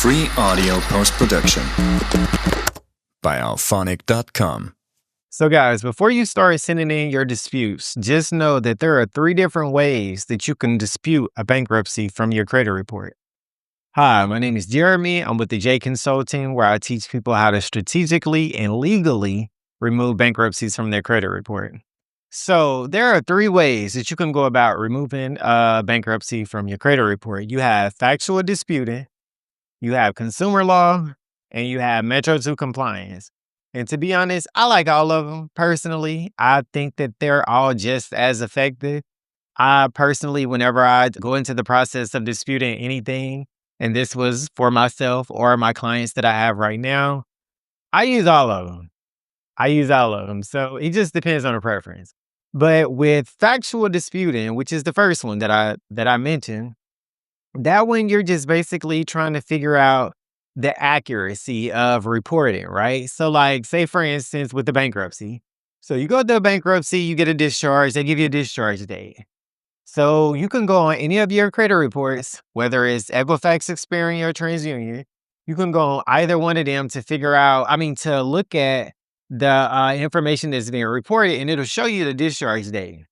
Free audio post-production by alphonic.com. So guys, before you start sending in your disputes, just know that there are 3 different ways that you can dispute a bankruptcy from your credit report. Hi, my name is Jeremy. I'm with the J Consulting, where I teach people how to strategically and legally remove bankruptcies from their credit report. So there are 3 ways that you can go about removing bankruptcy from your credit report. You have factual disputing, you have consumer law, and you have Metro 2 compliance. And to be honest, I like all of them personally. I think that they're all just as effective. I personally, whenever I go into the process of disputing anything, and this was for myself or my clients that I have right now, I use all of them. So it just depends on the preference. But with factual disputing, which is the first one that I mentioned, that one you're just basically trying to figure out the accuracy of reporting, right? So like, say for instance, with the bankruptcy. So you go through bankruptcy, you get a discharge, they give you a discharge date. So you can go on any of your credit reports, whether it's Equifax, Experian, or TransUnion. You can go on either one of them to figure out, to look at the information that's being reported, and it'll show you the discharge date.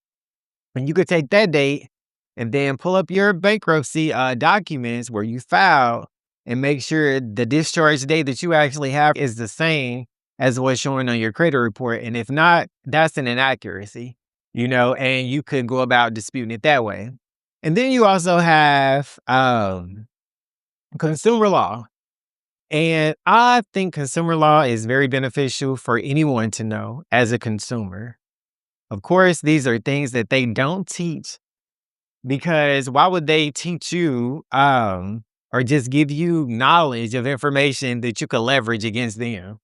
And you could take that date and then pull up your bankruptcy documents where you filed and make sure the discharge date that you actually have is the same as what's showing on your credit report. And if not, that's an inaccuracy, and you could go about disputing it that way. And then you also have consumer law. And I think consumer law is very beneficial for anyone to know as a consumer. Of course, these are things that they don't teach, because why would they teach you or just give you knowledge of information that you could leverage against them?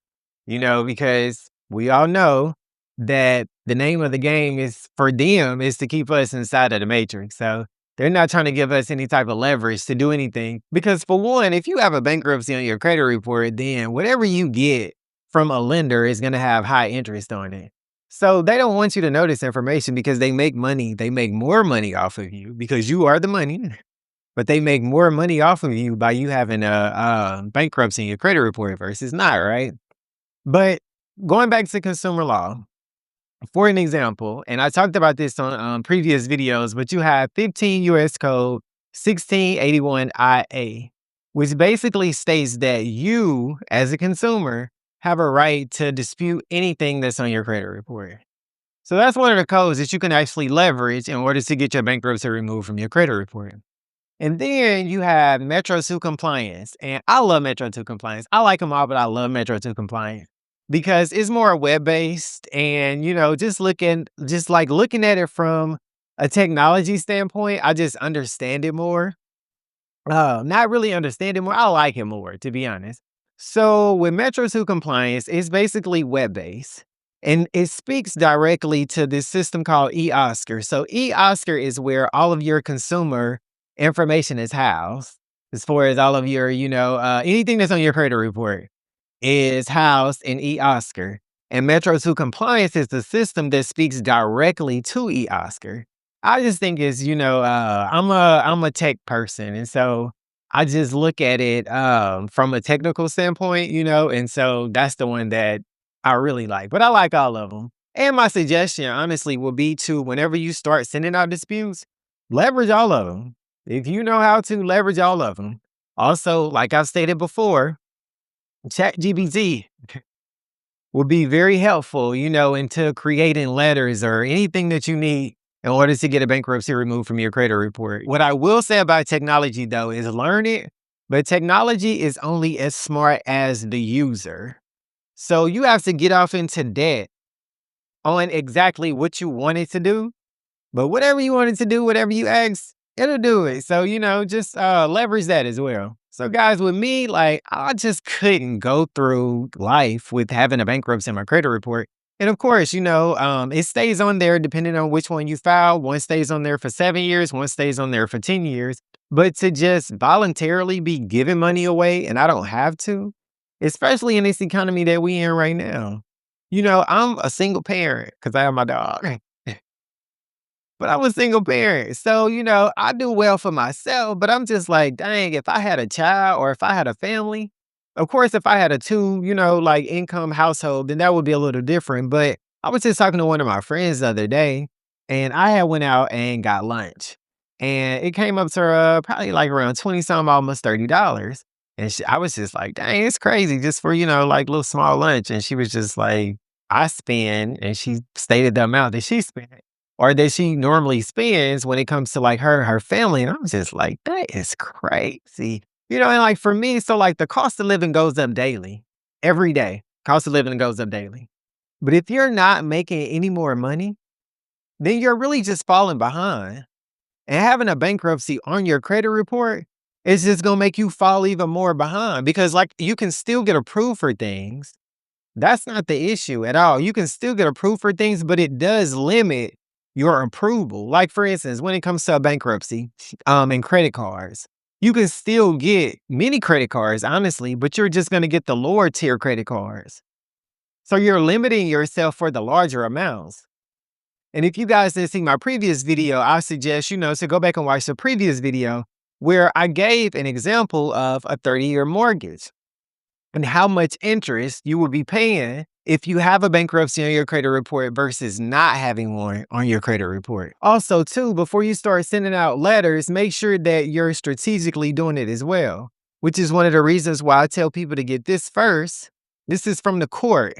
Because we all know that the name of the game is for them is to keep us inside of the matrix. So they're not trying to give us any type of leverage to do anything. Because for one, if you have a bankruptcy on your credit report, then whatever you get from a lender is going to have high interest on it. So they don't want you to know this information because they make money. They make more money off of you because you are the money, but they make more money off of you by you having a bankruptcy in your credit report versus not, right? But going back to consumer law, for an example, and I talked about this on previous videos, but you have 15 U.S. Code 1681 IA, which basically states that you, as a consumer, have a right to dispute anything that's on your credit report. So that's one of the codes that you can actually leverage in order to get your bankruptcy removed from your credit report. And then you have Metro 2 compliance. And I love Metro 2 compliance. I like them all, but I love Metro 2 compliance because it's more web-based. And, just looking at it from a technology standpoint, I just understand it more. Not really understand it more. I like it more, to be honest. So with Metro 2 compliance, it's basically web-based, and it speaks directly to this system called eOscar. So eOscar is where all of your consumer information is housed, as far as all of your, anything that's on your credit report is housed in eOscar. And Metro 2 compliance is the system that speaks directly to eOscar. I just think it's, I'm a tech person, and so I just look at it from a technical standpoint, and so that's the one that I really like. But I like all of them. And my suggestion, honestly, would be to, whenever you start sending out disputes, leverage all of them. If you know how to, leverage all of them. Also, like I've stated before, ChatGPT will be very helpful, into creating letters or anything that you need in order to get a bankruptcy removed from your credit report. What I will say about technology, though, is learn it, but technology is only as smart as the user. So you have to get off into debt on exactly what you want it to do, but whatever you want it to do, whatever you ask, it'll do it. So, just leverage that as well. So guys, with me, I just couldn't go through life with having a bankruptcy in my credit report. And of course, it stays on there depending on which one you file. One stays on there for 7 years, one stays on there for 10 years. But to just voluntarily be giving money away and I don't have to, especially in this economy that we in right now. I'm a single parent because I have my dog. but I'm a single parent. So, I do well for myself, but I'm just like, dang, if I had a child or if I had a family, of course, if I had a two, like income household, then that would be a little different. But I was just talking to one of my friends the other day, and I had went out and got lunch. And it came up to probably like around 20 something, almost $30. And I was just like, dang, it's crazy just for, like little small lunch. And she was just like, I spend, and she stated the amount that she spent or that she normally spends when it comes to like her family. And I'm just like, that is crazy. And like for me, so like the cost of living goes up daily, every day. Cost of living goes up daily. But if you're not making any more money, then you're really just falling behind. And having a bankruptcy on your credit report is just gonna make you fall even more behind because like you can still get approved for things. That's not the issue at all. You can still get approved for things, but it does limit your approval. Like for instance, when it comes to a bankruptcy, and credit cards, you can still get many credit cards, honestly, but you're just gonna get the lower tier credit cards. So you're limiting yourself for the larger amounts. And if you guys didn't see my previous video, I suggest, to go back and watch the previous video where I gave an example of a 30-year mortgage and how much interest you will be paying if you have a bankruptcy on your credit report versus not having one on your credit report. Also, too, before you start sending out letters, make sure that you're strategically doing it as well, which is one of the reasons why I tell people to get this first. This is from the court.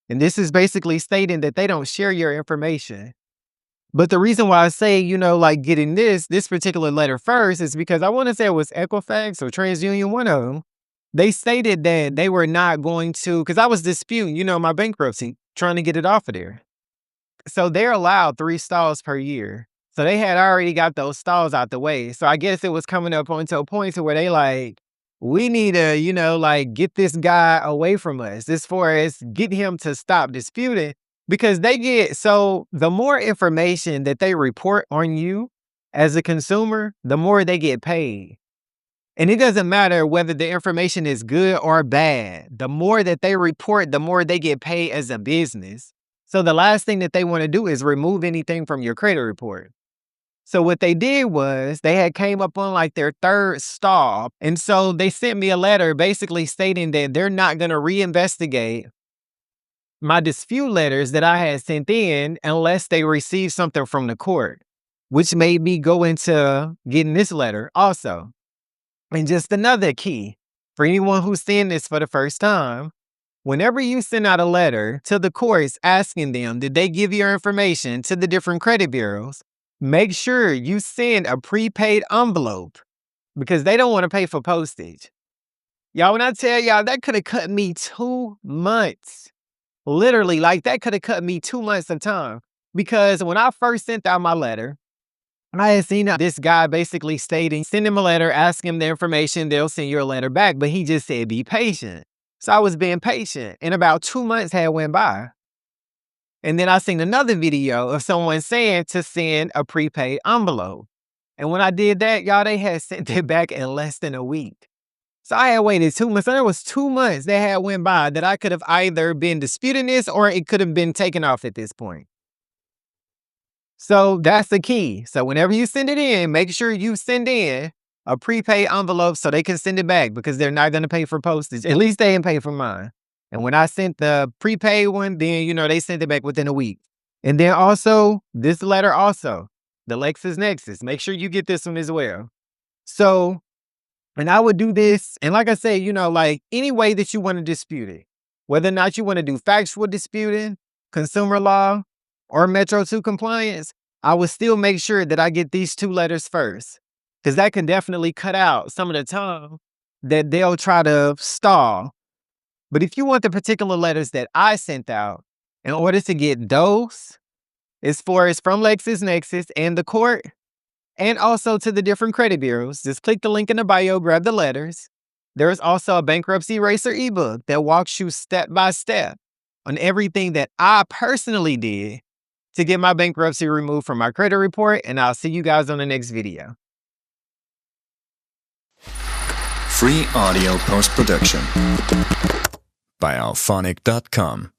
And this is basically stating that they don't share your information. But the reason why I say, like getting this particular letter first is because I want to say it was Equifax or TransUnion, one of them. They stated that they were not going to, because I was disputing, my bankruptcy, trying to get it off of there. So they're allowed 3 stalls per year. So they had already got those stalls out the way. So I guess it was coming up onto a point to where they like, we need to, like get this guy away from us as far as get him to stop disputing because so the more information that they report on you as a consumer, the more they get paid. And it doesn't matter whether the information is good or bad. The more that they report, the more they get paid as a business. So the last thing that they want to do is remove anything from your credit report. So what they did was they had came up on like their 3rd stall. And so they sent me a letter basically stating that they're not going to reinvestigate my dispute letters that I had sent in unless they receive something from the court, which made me go into getting this letter also. And just another key for anyone who's seeing this for the first time, whenever you send out a letter to the courts asking them, did they give your information to the different credit bureaus? Make sure you send a prepaid envelope because they don't want to pay for postage. Y'all, when I tell y'all, that could have cut me 2 months. Literally, like that could have cut me 2 months of time because when I first sent out my letter, I had seen this guy basically stating, send him a letter, ask him the information, they'll send you a letter back. But he just said, be patient. So I was being patient and about 2 months had went by. And then I seen another video of someone saying to send a prepaid envelope. And when I did that, y'all, they had sent it back in less than a week. So I had waited 2 months. So there was 2 months that had went by that I could have either been disputing this or it could have been taken off at this point. So that's the key. So whenever you send it in, make sure you send in a prepaid envelope so they can send it back because they're not going to pay for postage. At least they didn't pay for mine. And when I sent the prepaid one, then, they sent it back within a week. And then also, this letter also, the LexisNexis, make sure you get this one as well. So, and I would do this, and like I say, like any way that you want to dispute it, whether or not you want to do factual disputing, consumer law, or Metro 2 compliance, I would still make sure that I get these 2 letters first. Because that can definitely cut out some of the time that they'll try to stall. But if you want the particular letters that I sent out, in order to get those, as far as from LexisNexis and the court, and also to the different credit bureaus, just click the link in the bio, grab the letters. There's also a Bankruptcy Eraser ebook that walks you step by step on everything that I personally did to get my bankruptcy removed from my credit report, and I'll see you guys on the next video. Free audio post-production by alphonic.com.